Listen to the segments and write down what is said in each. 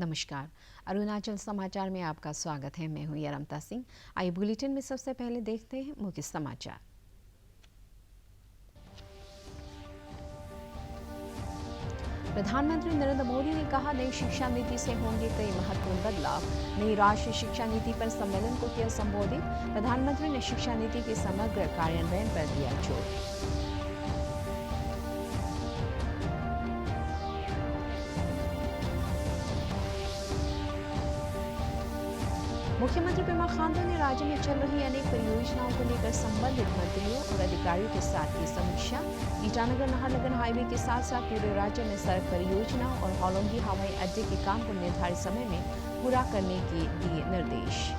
नमस्कार। अरुणाचल समाचार में आपका स्वागत है। मैं हूं यरमता सिंह। आइए बुलेटिन में सबसे पहले देखते हैं मुख्य समाचार। प्रधानमंत्री नरेंद्र मोदी ने कहा, नई शिक्षा नीति से होंगे कई महत्वपूर्ण बदलाव। नई राष्ट्रीय शिक्षा नीति पर सम्मेलन को किया संबोधित। प्रधानमंत्री ने शिक्षा नीति के समग्र कार्यान्वयन पर दिया जोर। मुख्यमंत्री पेमा खांडू ने राज्य में चल रही अनेक परियोजनाओं को लेकर संबंधित मंत्रियों और अधिकारियों के साथ की समीक्षा। ईटानगर नाहरलगुन हाईवे के साथ साथ पूरे राज्य में सड़क परियोजनाओं और होलोंगी हवाई अड्डे के काम को निर्धारित समय में पूरा करने के दिए निर्देश।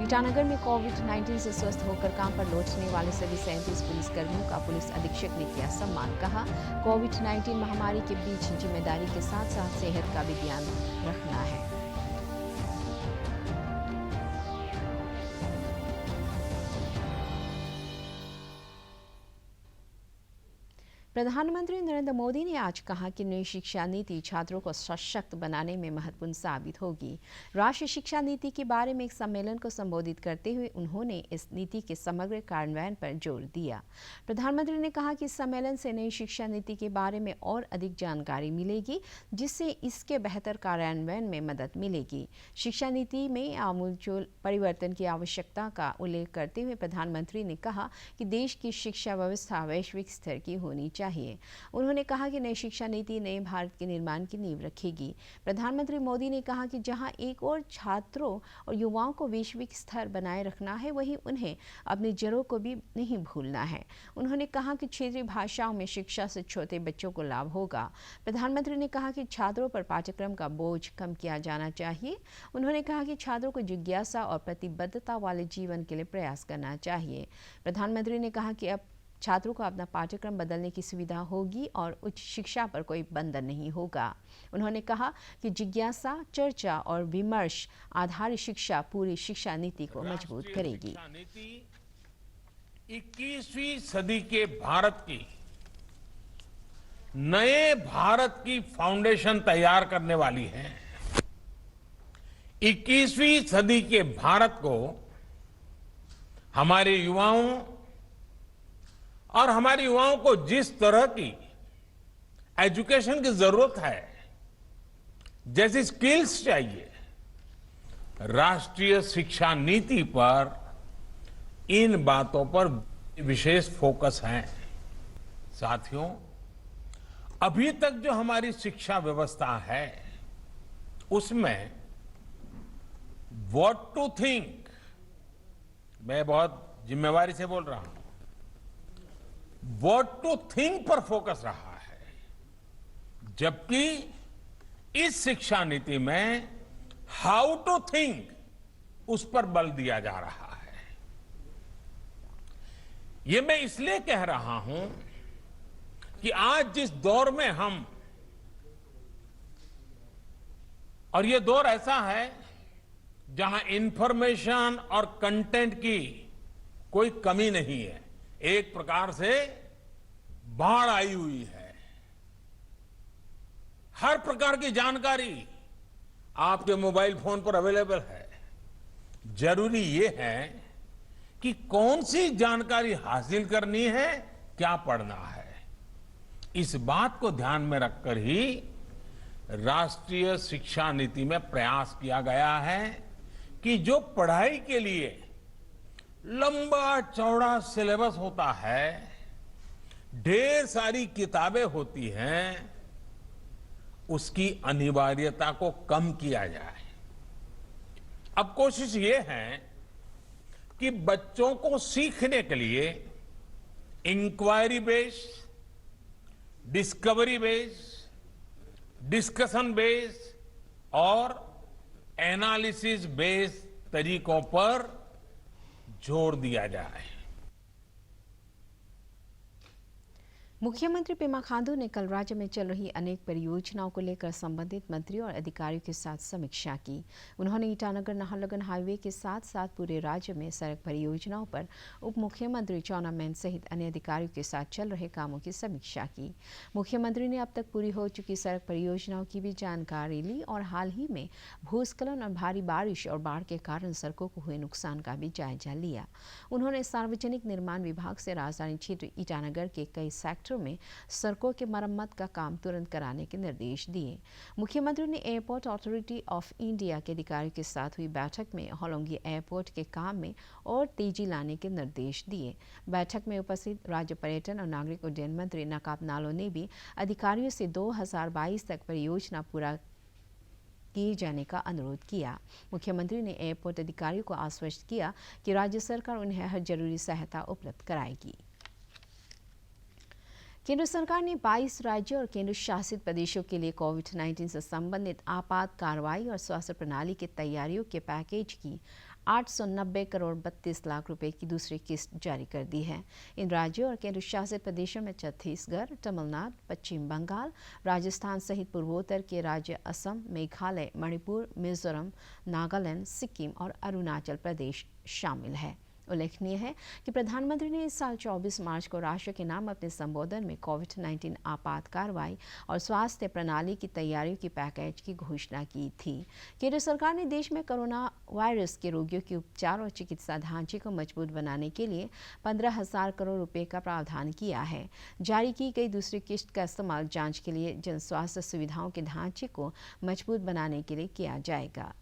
ईटानगर में कोविड-19 से स्वस्थ होकर काम पर लौटने वाले सभी 37 पुलिसकर्मियों का पुलिस अधीक्षक ने किया सम्मान। कहा, कोविड-19 महामारी के बीच जिम्मेदारी के साथ साथ सेहत का भी ध्यान रखना है। प्रधानमंत्री नरेंद्र मोदी ने आज कहा कि नई शिक्षा नीति छात्रों को सशक्त बनाने में महत्वपूर्ण साबित होगी। राष्ट्रीय शिक्षा नीति के बारे में एक सम्मेलन को संबोधित करते हुए उन्होंने इस नीति के समग्र कार्यान्वयन पर जोर दिया। प्रधानमंत्री ने कहा कि इस सम्मेलन से नई शिक्षा नीति के बारे में और अधिक जानकारी मिलेगी, जिससे इसके बेहतर कार्यान्वयन में मदद मिलेगी। शिक्षा नीति में आमूलचूल परिवर्तन की आवश्यकता का उल्लेख करते हुए प्रधानमंत्री ने कहा कि देश की शिक्षा व्यवस्था वैश्विक स्तर की होनी चाहिए। उन्होंने कहा कि नई शिक्षा नीति नए भारत के निर्माण की नींव रखेगी। प्रधानमंत्री मोदी ने कहा कि जहां एक और छात्रों और युवाओं को वैश्विक स्तर बनाए रखना है, वहीं उन्हें अपनी जड़ों को भी नहीं भूलना है। उन्होंने कहा कि क्षेत्रीय भाषाओं में शिक्षा से छोटे बच्चों को लाभ होगा। प्रधानमंत्री ने कहा कि छात्रों पर पाठ्यक्रम का बोझ कम किया जाना चाहिए। उन्होंने कहा कि छात्रों को जिज्ञासा और प्रतिबद्धता वाले जीवन के लिए प्रयास करना चाहिए। प्रधानमंत्री ने कहा कि अब छात्रों को अपना पाठ्यक्रम बदलने की सुविधा होगी और उच्च शिक्षा पर कोई बंधन नहीं होगा। उन्होंने कहा कि जिज्ञासा, चर्चा और विमर्श आधारित शिक्षा पूरी शिक्षा नीति को मजबूत करेगी। 21वीं सदी के भारत की नए भारत की फाउंडेशन तैयार करने वाली है। 21वीं सदी के भारत को हमारे युवाओं और हमारे युवाओं को जिस तरह की एजुकेशन की जरूरत है, जैसी स्किल्स चाहिए, राष्ट्रीय शिक्षा नीति पर इन बातों पर विशेष फोकस है। साथियों, अभी तक जो हमारी शिक्षा व्यवस्था है, उसमें व्हाट टू थिंक, मैं बहुत जिम्मेवारी से बोल रहा हूं, व्हाट टू थिंक पर फोकस रहा है, जबकि इस शिक्षा नीति में हाउ टू थिंक, उस पर बल दिया जा रहा है। ये मैं इसलिए कह रहा हूं कि आज जिस दौर में हम, और ये दौर ऐसा है जहां इंफॉर्मेशन और कंटेंट की कोई कमी नहीं है, एक प्रकार से बाढ़ आई हुई है। हर प्रकार की जानकारी आपके मोबाइल फोन पर अवेलेबल है। जरूरी यह है कि कौन सी जानकारी हासिल करनी है, क्या पढ़ना है। इस बात को ध्यान में रखकर ही राष्ट्रीय शिक्षा नीति में प्रयास किया गया है कि जो पढ़ाई के लिए लंबा चौड़ा सिलेबस होता है, ढेर सारी किताबें होती हैं, उसकी अनिवार्यता को कम किया जाए। अब कोशिश ये है कि बच्चों को सीखने के लिए inquiry based, discovery based, discussion based और एनालिसिस बेस्ड तरीकों पर जोर दिया जाए। मुख्यमंत्री पेमा खांडू ने कल राज्य में चल रही अनेक परियोजनाओं को लेकर संबंधित मंत्रियों और अधिकारियों के साथ समीक्षा की। उन्होंने ईटानगर नाहरलगुन हाईवे के साथ साथ पूरे राज्य में सड़क परियोजनाओं पर उप मुख्यमंत्री चाउना मैन सहित अन्य अधिकारियों के साथ चल रहे कामों की समीक्षा की। मुख्यमंत्री ने अब तक पूरी हो चुकी सड़क परियोजनाओं की भी जानकारी ली और हाल ही में भूस्खलन और भारी बारिश और बाढ़ के कारण सड़कों को हुए नुकसान का भी जायजा लिया। उन्होंने सार्वजनिक निर्माण विभाग से राजधानी क्षेत्र ईटानगर के कई सेक्टर में सड़कों के मरम्मत का काम तुरंत कराने के निर्देश दिए। मुख्यमंत्री ने एयरपोर्ट अथॉरिटी ऑफ इंडिया के अधिकारियों के साथ हुई बैठक में होलोंगी एयरपोर्ट के काम में और तेजी लाने के निर्देश दिए। बैठक में उपस्थित राज्य पर्यटन और नागरिक उड्डयन मंत्री नकाब नालो ने भी अधिकारियों से 2022 तक परियोजना पूरा किए जाने का अनुरोध किया। मुख्यमंत्री ने एयरपोर्ट अधिकारियों को आश्वस्त किया कि राज्य सरकार उन्हें हर जरूरी सहायता उपलब्ध कराएगी। केंद्र सरकार ने 22 राज्यों और केंद्र शासित प्रदेशों के लिए कोविड-19 से संबंधित आपात कार्रवाई और स्वास्थ्य प्रणाली की तैयारियों के पैकेज की 890 करोड़ 32 लाख रुपए की दूसरी किस्त जारी कर दी है। इन राज्यों और केंद्र शासित प्रदेशों में छत्तीसगढ़, तमिलनाडु, पश्चिम बंगाल, राजस्थान सहित पूर्वोत्तर के राज्य असम, मेघालय, मणिपुर, मिजोरम, नागालैंड, सिक्किम और अरुणाचल प्रदेश शामिल है। उल्लेखनीय है कि प्रधानमंत्री ने इस साल 24 मार्च को राष्ट्र के नाम अपने संबोधन में कोविड-19 आपात कार्रवाई और स्वास्थ्य प्रणाली की तैयारियों की पैकेज की घोषणा की थी। केंद्र सरकार ने देश में कोरोना वायरस के रोगियों के उपचार और चिकित्सा ढांचे को मजबूत बनाने के लिए 15,000 करोड़ रुपए का प्रावधान किया है। जारी की गई दूसरी किस्त का इस्तेमाल जांच के लिए जन स्वास्थ्य सुविधाओं के ढांचे को मजबूत बनाने के लिए किया जाएगा।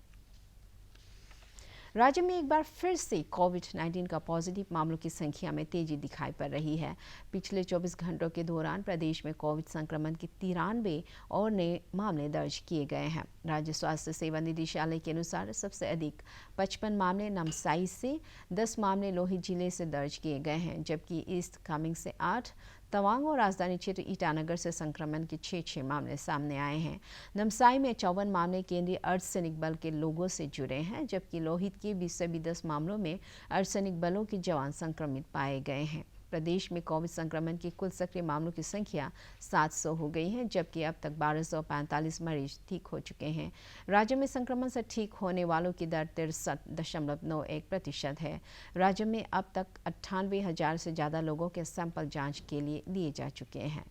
राज्य में एक बार फिर से कोविड-19 का पॉजिटिव मामलों की संख्या में तेजी दिखाई पड़ रही है। पिछले 24 घंटों के दौरान प्रदेश में कोविड संक्रमण के 93 और नए मामले दर्ज किए गए हैं। राज्य स्वास्थ्य सेवा निदेशालय के अनुसार सबसे अधिक 55 मामले नामसाई से, 10 मामले लोहित जिले से दर्ज किए गए हैं, जबकि ईस्ट कामेंग से 8, तवांग और राजधानी क्षेत्र ईटानगर से संक्रमण के 6 मामले सामने आए हैं। नामसाई में 54 मामले केंद्रीय अर्धसैनिक बल के लोगों से जुड़े हैं, जबकि लोहित के भी सभी 10 मामलों में अर्धसैनिक बलों के जवान संक्रमित पाए गए हैं। प्रदेश में कोविड संक्रमण के कुल सक्रिय मामलों की संख्या 700 हो गई है, जबकि अब तक 1245 मरीज ठीक हो चुके हैं। राज्य में संक्रमण से ठीक होने वालों की दर 63.91% है। राज्य में अब तक 98,000 से ज़्यादा लोगों के सैंपल जांच के लिए लिए जा चुके हैं।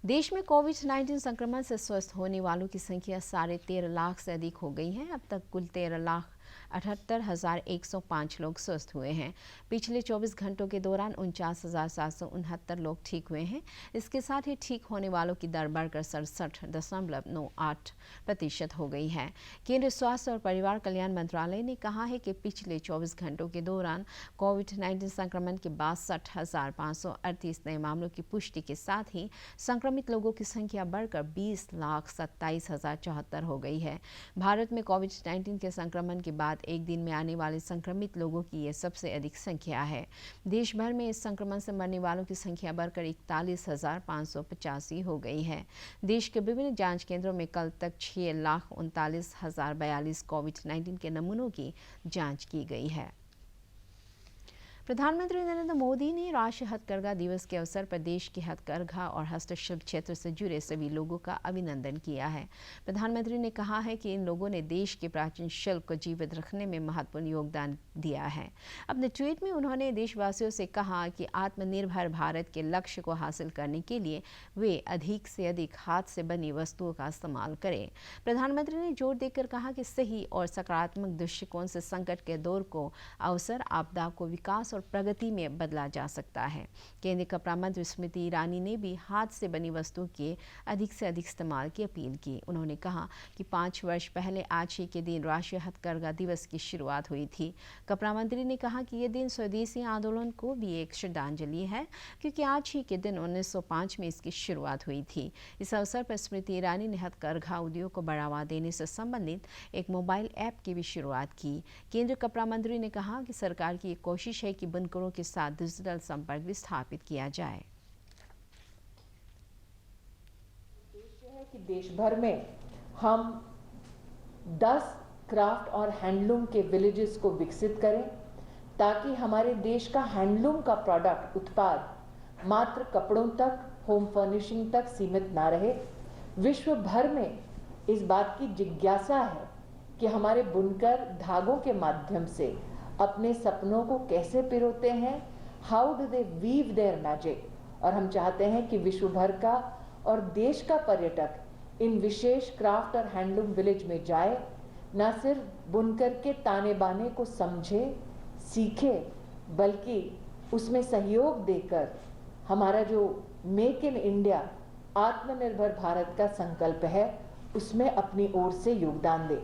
देश में कोविड-19 संक्रमण से स्वस्थ होने वालों की संख्या 13.5 लाख से अधिक हो गई है। अब तक कुल 13,78,105 लोग स्वस्थ हुए हैं। पिछले 24 घंटों के दौरान 49,769 लोग ठीक हुए हैं। इसके साथ ही ठीक होने वालों की दर बढ़कर 67.98% हो गई है। केंद्रीय स्वास्थ्य और परिवार कल्याण मंत्रालय ने कहा है कि पिछले 24 घंटों के दौरान कोविड-19 संक्रमण के 62,538 नए मामलों की पुष्टि के साथ ही संक्रमित लोगों की संख्या बढ़कर 20,27,074 हो गई है। भारत में कोविड-19 के संक्रमण के बाद एक दिन में आने वाले संक्रमित लोगों की यह सबसे अधिक संख्या है। देश भर में इस संक्रमण से मरने वालों की संख्या बढ़कर 41,585 हो गई है। देश के विभिन्न जांच केंद्रों में कल तक 6,39,042 कोविड-19 के नमूनों की जांच की गई है। प्रधानमंत्री नरेंद्र मोदी ने राष्ट्रीय हथकरघा दिवस के अवसर पर देश के हथकरघा और हस्तशिल्प क्षेत्र से जुड़े सभी लोगों का अभिनंदन किया है। प्रधानमंत्री ने कहा है कि इन लोगों ने देश के प्राचीन शिल्प को जीवित रखने में महत्वपूर्ण योगदान दिया है। अपने ट्वीट में उन्होंने देशवासियों से कहा कि आत्मनिर्भर भारत के लक्ष्य को हासिल करने के लिए वे अधिक से अधिक हाथ से बनी वस्तुओं का इस्तेमाल करें। प्रधानमंत्री ने जोर देकर कहा कि सही और सकारात्मक दृष्टिकोण से संकट के दौर को अवसर, आपदा को विकास और प्रगति में बदला जा सकता है। केंद्रीय कपड़ा मंत्री स्मृति ईरानी ने भी हाथ से बनी वस्तुओं के अधिक से अधिक इस्तेमाल की अपील की। उन्होंने कहा कि 5 वर्ष पहले आज ही के दिन राष्ट्रीय हथकरघा दिवस की शुरुआत हुई थी। कपड़ा मंत्री ने कहा कि यह दिन स्वदेशी आंदोलन को भी एक श्रद्धांजलि है, क्योंकि आज ही के दिन 1905 में इसकी शुरुआत हुई थी। इस अवसर पर स्मृति ईरानी ने हथकरघा उद्योग को बढ़ावा देने से संबंधित एक मोबाइल ऐप की भी शुरुआत की। केंद्रीय कपड़ा मंत्री ने कहा कि सरकार की एक कोशिश है कि बुनकरों के साथ डिजिटल संपर्क भी स्थापित किया जाए। उद्देश्य है कि देश भर में हम 10 क्राफ्ट और हैंडलूम के विलेजेस को विकसित करें, ताकि हमारे देश का हैंडलूम का प्रोडक्ट उत्पाद मात्र कपड़ों तक, होम फर्निशिंग तक सीमित ना रहे। विश्व भर में इस बात की जिज्ञासा है कि हमारे बुनकर धागों के माध्यम से अपने सपनों को कैसे पिरोते हैं, how do they weave their magic. और हम चाहते हैं कि विश्व भर का और देश का पर्यटक इन विशेष क्राफ्ट और हैंडलूम विलेज में जाए, न सिर्फ बुनकर के ताने बाने को समझे, सीखे, बल्कि उसमें सहयोग देकर हमारा जो मेक इन इंडिया, आत्मनिर्भर भारत का संकल्प है, उसमें अपनी ओर से योगदान दे।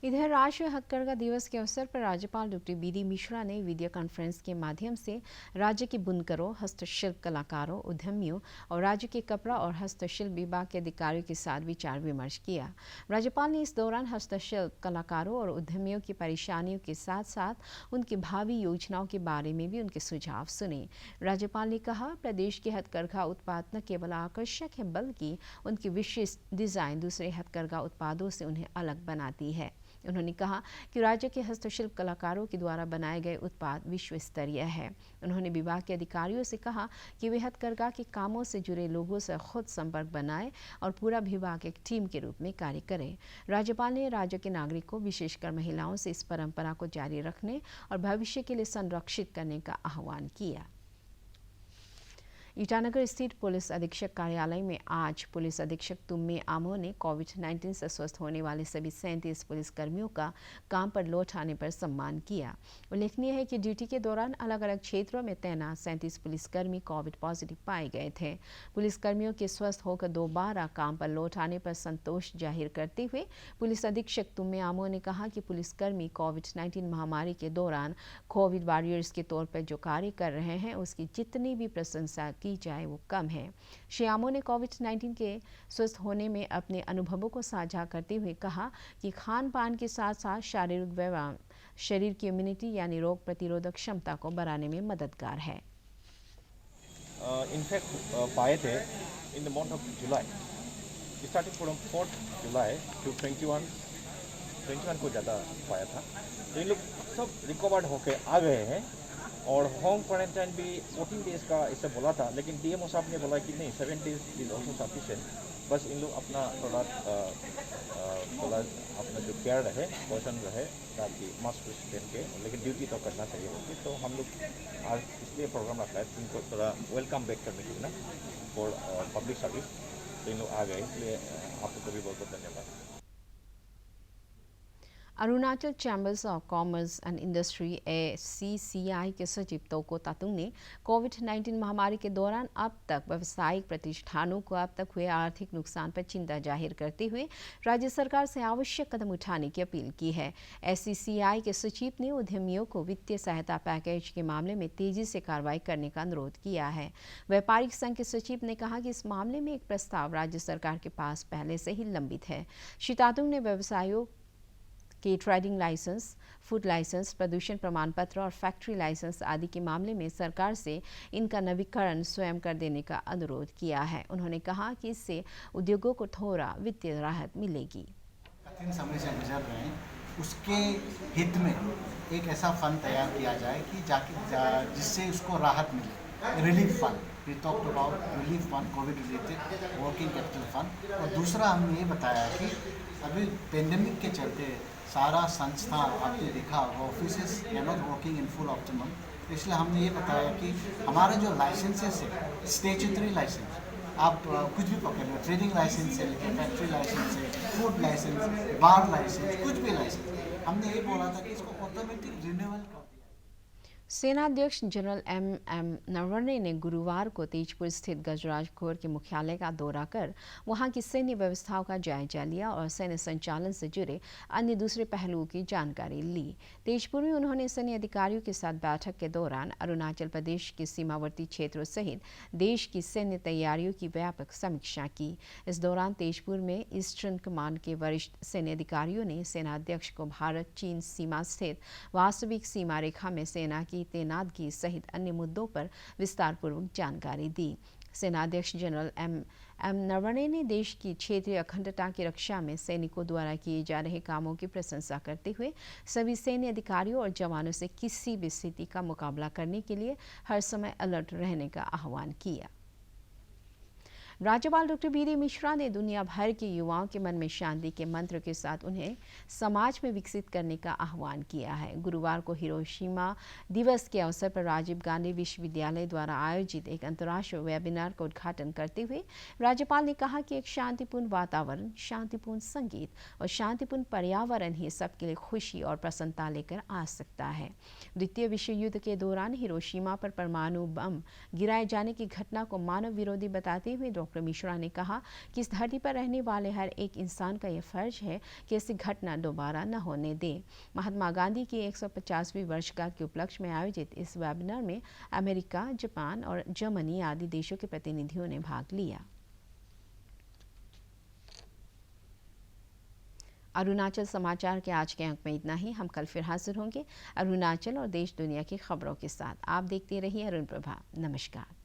इधर राष्ट्रीय हथकरघा दिवस के अवसर पर राज्यपाल डॉक्टर बी.डी. मिश्रा ने वीडियो कॉन्फ्रेंस के माध्यम से राज्य के बुनकरों, हस्तशिल्प कलाकारों, उद्यमियों और राज्य के कपड़ा और हस्तशिल्प विभाग के अधिकारियों के साथ विचार विमर्श किया। राज्यपाल ने इस दौरान हस्तशिल्प कलाकारों और उद्यमियों की परेशानियों के साथ साथ उनकी भावी योजनाओं के बारे में भी उनके सुझाव सुने। राज्यपाल ने कहा, प्रदेश के हथकरघा उत्पाद न केवल आकर्षक है बल्कि उनकी विशिष्ट डिजाइन दूसरे हथकरघा उत्पादों से उन्हें अलग बनाती है। उन्होंने कहा कि राज्य के हस्तशिल्प कलाकारों के द्वारा बनाए गए उत्पाद विश्व स्तरीय है। उन्होंने विभाग के अधिकारियों से कहा कि वे हथकरघा के कामों से जुड़े लोगों से खुद संपर्क बनाए और पूरा विभाग एक टीम के रूप में कार्य करे। राज्यपाल ने राज्य के नागरिकों, विशेषकर महिलाओं से इस परंपरा को जारी रखने और भविष्य के लिए संरक्षित करने का आह्वान किया। ईटानगर स्थित पुलिस अधीक्षक कार्यालय में आज पुलिस अधीक्षक तुम्मे आमो ने कोविड-19 से स्वस्थ होने वाले सभी 37 पुलिसकर्मियों का काम पर लौट आने पर सम्मान किया। उल्लेखनीय है कि ड्यूटी के दौरान अलग अलग क्षेत्रों में तैनात 37 पुलिसकर्मी कोविड पॉजिटिव पाए गए थे। पुलिसकर्मियों के स्वस्थ होकर दोबारा काम पर लौट आने पर संतोष जाहिर करते हुए पुलिस अधीक्षक तुम्मे आमो ने कहा कि पुलिसकर्मी कोविड-19 महामारी के दौरान कोविड वॉरियर्स के तौर पर जो कार्य कर रहे हैं उसकी जितनी भी प्रशंसा की जाए वो कम है। श्री आमो ने कोविड-19 के स्वस्थ होने में अपने अनुभवों को साझा करते हुए कहा कि खान पान के साथ साथ शारीरिक व्यायाम शरीर की इम्यूनिटी यानी रोग प्रतिरोधक क्षमता को बढ़ाने में मददगार है। इनफैक्ट पाए थे in the month of July, starting from 4 July to 21 को ज़्यादा पाया था। तो इन लोग सब रिकवर्ड होके आ गए हैं और होम क्वारंटाइन भी 14 डेज़ का इससे बोला था, लेकिन डीएमओ साहब ने बोला कि नहीं 7 डेज़ इज ऑल्सो सफिशिएंट। बस इन लोग अपना थोड़ा अपना जो केयर रहे, क्वेश्चन रहे, ताकि मास्क पहन के, लेकिन ड्यूटी तो करना चाहिए होगी। तो हम लोग आज इसलिए प्रोग्राम रखा है इनको थोड़ा वेलकम बैक करने के लिए ना, फॉर पब्लिक सर्विस। तो इन लोग आ गए, इसलिए आप लोग को भी बहुत बहुत धन्यवाद। Arunachal chambers of commerce and industry ACCI के सचिव तोको तातुंग ने कोविड-19 महामारी के दौरान अब तक व्यावसायिक प्रतिष्ठानों को अब तक हुए आर्थिक नुकसान पर चिंता जाहिर करते हुए राज्य सरकार से आवश्यक कदम उठाने की अपील की है। ACCI के सचिव ने उद्यमियों को वित्तीय सहायता पैकेज के मामले में तेजी से कार्रवाई करने का अनुरोध किया है। व्यापारिक संघ के सचिव ने कहा कि इस मामले में एक प्रस्ताव राज्य सरकार के पास पहले से ही लंबित है। श्री तातुंग ने व्यवसायों के ट्रेडिंग लाइसेंस, फूड लाइसेंस, प्रदूषण प्रमाण पत्र और फैक्ट्री लाइसेंस आदि के मामले में सरकार से इनका नवीकरण स्वयं कर देने का अनुरोध किया है। उन्होंने कहा कि इससे उद्योगों को थोड़ा वित्तीय राहत मिलेगी। कठिन समय से गुजर रहे हैं, उसके हित में एक ऐसा फंड तैयार किया जाए कि जिससे उसको राहत मिले, relief fund. We talked about relief fund, COVID related working capital fund. और दूसरा हमने ये बताया कि अभी पेंडेमिक के चलते सारा संस्था आपने देखा होगा, offices are not working in full optimum. तो इसलिए हमने ये बताया कि हमारे जो लाइसेंसेस है, स्टैट्यूटरी लाइसेंस, आप कुछ भी पकड़ लो, ट्रेडिंग लाइसेंस से लेकर फैक्ट्री लाइसेंस है, फूड लाइसेंस, बार लाइसेंस, कुछ भी लाइसेंस, हमने ये बोला था कि इसको ऑटोमेटिक रिन्यूअल कर दिया। सेनाध्यक्ष जनरल M.M. नरवणे ने गुरुवार को तेजपुर स्थित गजराज कोर के मुख्यालय का दौरा कर वहां की सैन्य व्यवस्थाओं का जायजा लिया और सैन्य संचालन से जुड़े अन्य दूसरे पहलुओं की जानकारी ली। तेजपुर में उन्होंने सैन्य अधिकारियों के साथ बैठक के दौरान अरुणाचल प्रदेश के सीमावर्ती क्षेत्रों सहित देश की सैन्य तैयारियों की व्यापक समीक्षा की। इस दौरान तेजपुर में ईस्टर्न कमांड के वरिष्ठ सैन्य अधिकारियों ने सेनाध्यक्ष को भारत चीन सीमा स्थित वास्तविक सीमा रेखा में सेना की तैनातगी सहित अन्य मुद्दों पर विस्तारपूर्वक जानकारी दी। सेनाध्यक्ष जनरल एम नरवणे ने देश की क्षेत्रीय अखंडता की रक्षा में सैनिकों द्वारा किए जा रहे कामों की प्रशंसा करते हुए सभी सैन्य अधिकारियों और जवानों से किसी भी स्थिति का मुकाबला करने के लिए हर समय अलर्ट रहने का आह्वान किया। राज्यपाल डॉक्टर बी.डी. मिश्रा ने दुनिया भर के युवाओं के मन में शांति के मंत्र के साथ उन्हें समाज में विकसित करने का आह्वान किया है। गुरुवार को हिरोशिमा दिवस के अवसर पर राजीव गांधी विश्वविद्यालय द्वारा आयोजित एक अंतर्राष्ट्रीय वेबिनार का उद्घाटन करते हुए राज्यपाल ने कहा कि एक शांतिपूर्ण वातावरण, शांतिपूर्ण संगीत और शांतिपूर्ण पर्यावरण ही सबके लिए खुशी और प्रसन्नता लेकर आ सकता है। द्वितीय विश्व युद्ध के दौरान हिरोशिमा पर परमाणु बम गिराए जाने की घटना को मानव विरोधी बताते हुए डॉक्टर मिश्रा ने कहा कि इस धरती पर रहने वाले हर एक इंसान का यह फर्ज है कि ऐसी घटना दोबारा न होने दे। महात्मा गांधी की 150वीं वर्षगांठ के उपलक्ष्य में आयोजित इस वेबिनार में अमेरिका, जापान और जर्मनी आदि देशों के प्रतिनिधियों ने भाग लिया। अरुणाचल समाचार के आज के अंक में इतना ही। हम कल फिर हाजिर होंगे अरुणाचल और देश दुनिया की खबरों के साथ। आप देखते रहिए अरुण प्रभा। नमस्कार।